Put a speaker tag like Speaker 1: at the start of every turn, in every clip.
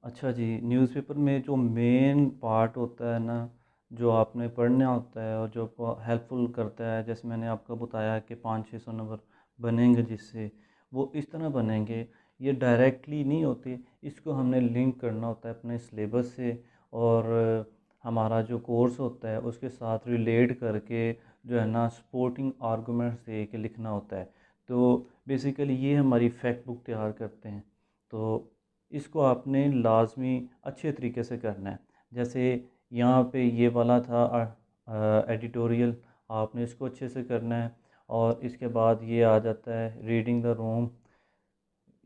Speaker 1: अच्छा जी, न्यूज़पेपर में जो मेन पार्ट होता है ना, जो आपने पढ़ना होता है और जो हेल्पफुल करता है, जैसे मैंने आपको बताया कि 500-600 नंबर बनेंगे जिससे, वो इस तरह बनेंगे। ये डायरेक्टली नहीं होते, इसको हमने लिंक करना होता है अपने सिलेबस से और हमारा जो कोर्स होता है उसके साथ रिलेट करके जो है ना सपोर्टिंग आर्गूमेंट्स दे के लिखना होता है। तो बेसिकली ये हमारी फैक्ट बुक तैयार करते हैं। तो इसको आपने लाज़मी अच्छे तरीके से करना है। जैसे यहाँ पे ये वाला था एडिटोरियल, आपने इसको अच्छे से करना है। और इसके बाद ये आ जाता है रीडिंग द रूम।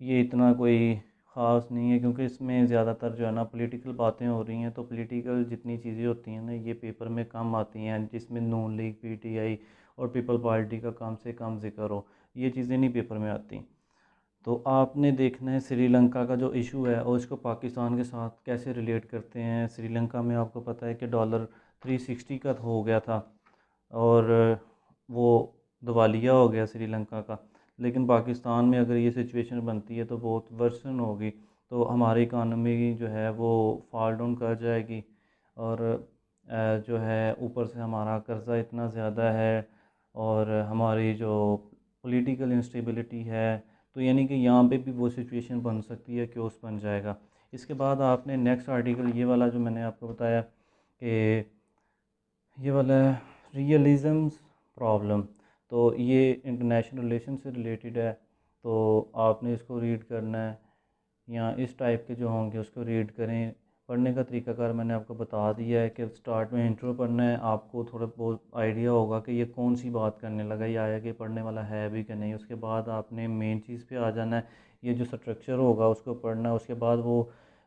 Speaker 1: ये इतना कोई ख़ास नहीं है क्योंकि इसमें ज़्यादातर जो है ना पॉलिटिकल बातें हो रही हैं, तो पॉलिटिकल जितनी चीज़ें होती हैं ना ये पेपर में कम आती हैं, जिसमें नून लीग, पीटीआई और पीपल पार्टी का कम से कम ज़िक्र हो, ये चीज़ें नहीं पेपर में आती। तो आपने देखना है श्रीलंका का जो इशू है और इसको पाकिस्तान के साथ कैसे रिलेट करते हैं। श्रीलंका में आपको पता है कि डॉलर 360 का हो गया था और वो दिवालिया हो गया श्रीलंका का। लेकिन पाकिस्तान में अगर ये सिचुएशन बनती है तो बहुत वर्सन होगी, तो हमारी इकानमी जो है वो फॉल डाउन कर जाएगी। और जो है ऊपर से हमारा कर्ज़ा इतना ज़्यादा है और हमारी जो पॉलिटिकल इंस्टेबिलिटी है, तो यानी कि यहाँ पे भी वो सिचुएशन बन सकती है कि उस बन जाएगा। इसके बाद आपने नेक्स्ट आर्टिकल ये वाला जो मैंने आपको बताया कि ये वाला है रियलिज़म्स प्रॉब्लम, तो ये इंटरनेशनल रिलेशन से रिलेटेड है। तो आपने इसको रीड करना है या इस टाइप के जो होंगे उसको रीड करें। पढ़ने का तरीकाकार मैंने आपको बता दिया है कि स्टार्ट में इंट्रो पढ़ना है, आपको थोड़ा बहुत आइडिया होगा कि ये कौन सी बात करने लगा, ये आया कि पढ़ने वाला है भी कि नहीं। उसके बाद आपने मेन चीज़ पे आ जाना है, ये जो स्ट्रक्चर होगा उसको पढ़ना है। उसके बाद वो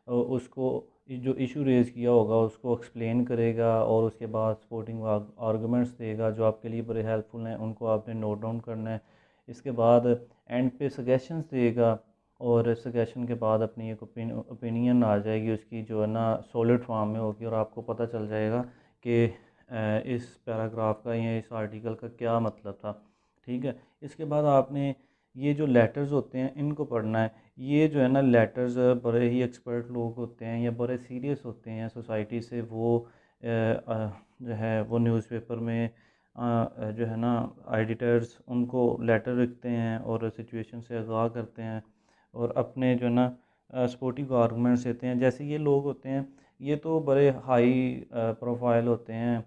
Speaker 1: उसको जो इशू रेज़ किया होगा उसको एक्सप्लेन करेगा और उसके बाद सपोर्टिंग आर्गूमेंट्स देगा जो आपके लिए बड़े हेल्पफुल हैं, उनको आपने नोट डाउन करना है। इसके बाद एंड पे सजेशंस देगा और सजेशन के बाद अपनी एक ओपिनियन आ जाएगी उसकी, जो है ना सॉलिड फॉर्म में होगी और आपको पता चल जाएगा कि इस पैराग्राफ का या इस आर्टिकल का क्या मतलब था। ठीक है, इसके बाद आपने ये जो लेटर्स होते हैं इनको पढ़ना है। ये जो है ना लेटर्स बड़े ही एक्सपर्ट लोग होते हैं या बड़े सीरियस होते हैं सोसाइटी से, वो जो है वो न्यूज़पेपर में जो है ना एडिटर्स उनको लेटर लिखते हैं और सिचुएशन से आगाह करते हैं और अपने जो है ना सपोर्टिव आर्गूमेंट्स देते हैं। जैसे ये लोग होते हैं ये तो बड़े हाई प्रोफाइल होते हैं,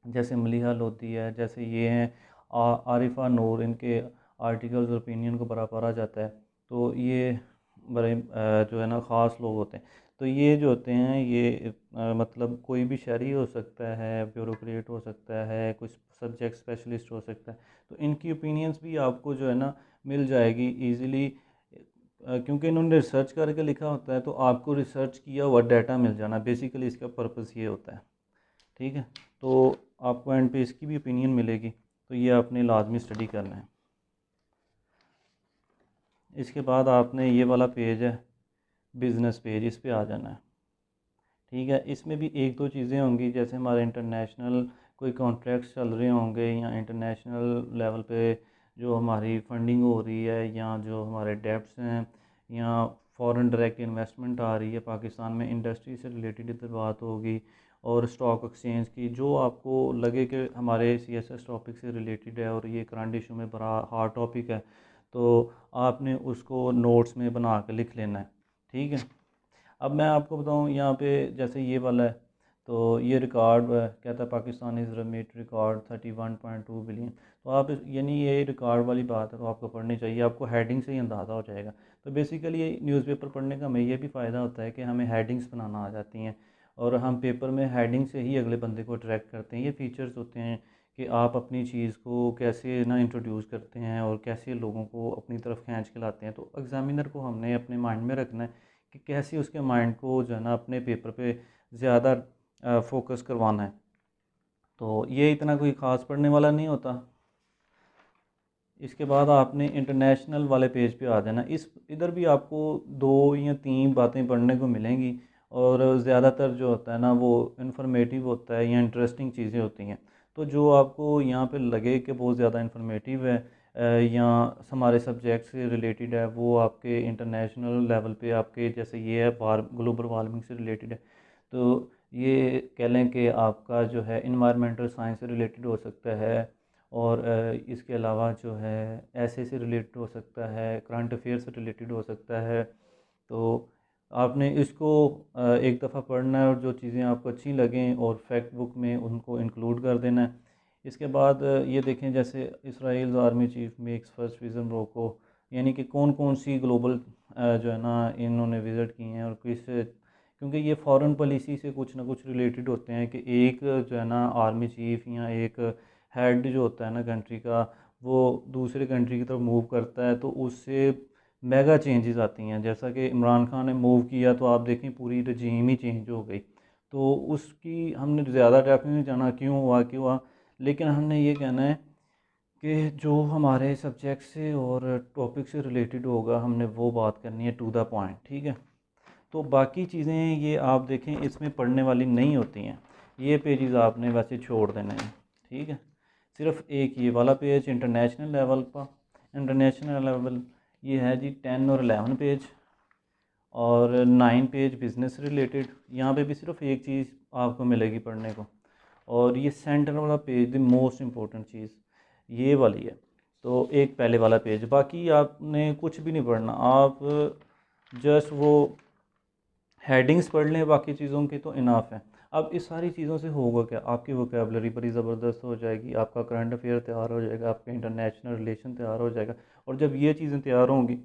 Speaker 1: जैसे मलिहा लोधी है, जैसे ये हैं आरिफा नूर, इनके आर्टिकल्स ओपिनियन को बड़ा पढ़ा जाता है। तो ये बड़े जो है ना ख़ास लोग होते हैं। तो ये जो होते हैं ये मतलब कोई भी शहरी हो सकता है, ब्यूरोक्रेट हो सकता है, कुछ सब्जेक्ट स्पेशलिस्ट हो सकता है। तो इनकी ओपिनियंस भी आपको जो है ना मिल जाएगी ईज़िली, क्योंकि इन्होंने रिसर्च करके लिखा होता है, तो आपको रिसर्च किया हुआ डाटा मिल जाना, बेसिकली इसका पर्पस ये होता है। ठीक है, तो आपको एंड पे इसकी भी ओपिनियन मिलेगी, तो ये आपने लाजमी स्टडी करना है। इसके बाद आपने ये वाला पेज है बिज़नेस पेज, इस पे आ जाना है। ठीक है, इसमें भी एक दो चीज़ें होंगी, जैसे हमारे इंटरनेशनल कोई कॉन्ट्रैक्ट्स चल रहे होंगे या इंटरनेशनल लेवल पे जो हमारी फंडिंग हो रही है या जो हमारे डेब्ट्स हैं या फॉरेन डायरेक्ट इन्वेस्टमेंट आ रही है पाकिस्तान में, इंडस्ट्री से रिलेटेड इधर बात होगी। और स्टॉक एक्सचेंज की जो आपको लगे कि हमारे सीएसएस टॉपिक से रिलेटेड है और ये करंट इशू में बड़ा हार्ड टॉपिक है, तो आपने उसको नोट्स में बना के लिख लेना है। ठीक है, अब मैं आपको बताऊं यहाँ पे जैसे ये वाला है, तो ये रिकॉर्ड कहता है Pakistan is meat record 31.2 billion. तो आप यानी ये रिकॉर्ड वाली बात है तो आपको पढ़नी चाहिए, आपको हेडिंग से ही अंदाज़ा हो जाएगा। तो बेसिकली ये न्यूज़पेपर पढ़ने का हमें ये भी फ़ायदा होता है कि हमें हेडिंग्स बनाना आ जाती हैं और हम पेपर में हेडिंग से ही अगले बंदे को अट्रैक्ट करते हैं। ये फीचर्स होते हैं कि आप अपनी चीज़ को कैसे ना इंट्रोड्यूस करते हैं और कैसे लोगों को अपनी तरफ खींच के लाते हैं। तो एग्ज़ामिनर को हमने अपने माइंड में रखना है कि कैसे उसके माइंड को जो है ना अपने पेपर पे ज़्यादा फोकस करवाना है। तो ये इतना कोई ख़ास पढ़ने वाला नहीं होता। इसके बाद आपने इंटरनेशनल वाले पेज पे आ जाना। इस इधर भी आपको दो या तीन बातें पढ़ने को मिलेंगी और ज़्यादातर जो होता है ना वो इन्फॉर्मेटिव होता है या इंटरेस्टिंग चीज़ें होती हैं। तो जो आपको यहाँ पे लगे कि बहुत ज़्यादा इन्फॉर्मेटिव है, या हमारे सब्जेक्ट से रिलेटेड है, वो आपके इंटरनेशनल लेवल पे आपके जैसे ये है ग्लोबल वार्मिंग से रिलेटेड है, तो ये कह लें कि आपका जो है इन्वायरमेंटल साइंस से रिलेटेड हो सकता है। और इसके अलावा जो है ऐसे से रिलेटेड हो सकता है, करंट अफेयर से रिलेटेड हो सकता है। तो आपने इसको एक दफ़ा पढ़ना है और जो चीज़ें आपको अच्छी लगें और फैक्ट बुक में उनको इंक्लूड कर देना है। इसके बाद ये देखें जैसे Israel army chief makes first vision Morocco, यानी कि कौन कौन सी ग्लोबल जो है ना इन्होंने विज़िट की हैं और किस, क्योंकि ये फॉरेन पॉलिसी से कुछ ना कुछ रिलेटेड होते हैं कि एक जो है ना आर्मी चीफ या एक हेड जो होता है ना कंट्री का, वो दूसरे कंट्री की तरफ मूव करता है तो उससे मेगा चेंजेस आती हैं। जैसा कि इमरान खान ने मूव किया तो आप देखें पूरी रजीम ही चेंज हो गई। तो उसकी हमने ज़्यादा डेप्थ में नहीं जाना क्यों हुआ क्यों हुआ, लेकिन हमने ये कहना है कि जो हमारे सब्जेक्ट से और टॉपिक से रिलेटेड होगा हमने वो बात करनी है टू द पॉइंट, ठीक है। तो बाकी चीज़ें ये आप देखें इसमें पढ़ने वाली नहीं होती हैं, ये पेजेस आपने वैसे छोड़ देने हैं, ठीक है। सिर्फ एक ये वाला पेज इंटरनेशनल लेवल का, इंटरनेशनल लेवल ये है जी 10 और 11 पेज, और 9 पेज बिज़नेस रिलेटेड। यहाँ पे भी सिर्फ एक चीज़ आपको मिलेगी पढ़ने को, और ये सेंटर वाला पेज द मोस्ट इम्पोर्टेंट चीज़ ये वाली है। तो एक पहले वाला पेज, बाकी आपने कुछ भी नहीं पढ़ना, आप जस्ट वो हेडिंग्स पढ़ लें, बाकी चीज़ों की तो इनाफ है। अब इस सारी चीज़ों से होगा क्या, आपकी वोकेबलरी बड़ी ज़बरदस्त हो जाएगी, आपका करंट अफेयर तैयार हो जाएगा, आपका इंटरनेशनल रिलेशन तैयार हो जाएगा। और जब ये चीज़ें तैयार होंगी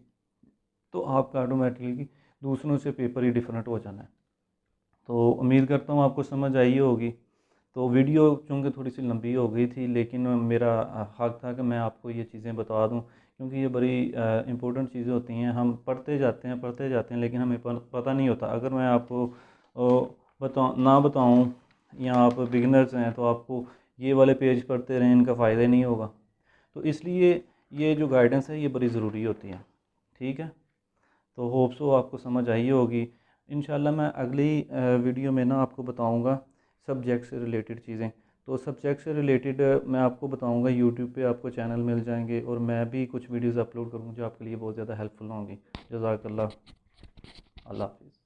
Speaker 1: तो आपका ऑटोमेटिकली दूसरों से पेपर ही डिफरेंट हो जाना है। तो उम्मीद करता हूँ आपको समझ आई होगी। तो वीडियो चूँकि थोड़ी सी लंबी हो गई थी, लेकिन मेरा हक़ था कि मैं आपको ये चीज़ें बता दूँ, क्योंकि ये बड़ी इम्पोर्टेंट चीज़ें होती हैं। हम पढ़ते जाते हैं लेकिन हमें पता नहीं होता। अगर मैं आपको ना बताऊँ या आप बिगिनर्स हैं तो आपको ये वाले पेज पढ़ते रहें, इनका फ़ायदा ही नहीं होगा। तो इसलिए ये जो गाइडेंस है ये बड़ी ज़रूरी होती है, ठीक है। तो होप सो आपको समझ आई होगी। इंशाल्लाह मैं अगली वीडियो में ना आपको बताऊंगा सब्जेक्ट से रिलेटेड चीज़ें। तो सब्जेक्ट से रिलेटेड मैं आपको बताऊंगा, यूट्यूब पे आपको चैनल मिल जाएंगे और मैं भी कुछ वीडियोस अपलोड करूँगा जो आपके लिए बहुत ज़्यादा हेल्पफुल होंगी। जज़ाकल्लाह, अल्लाह हाफ़िज़।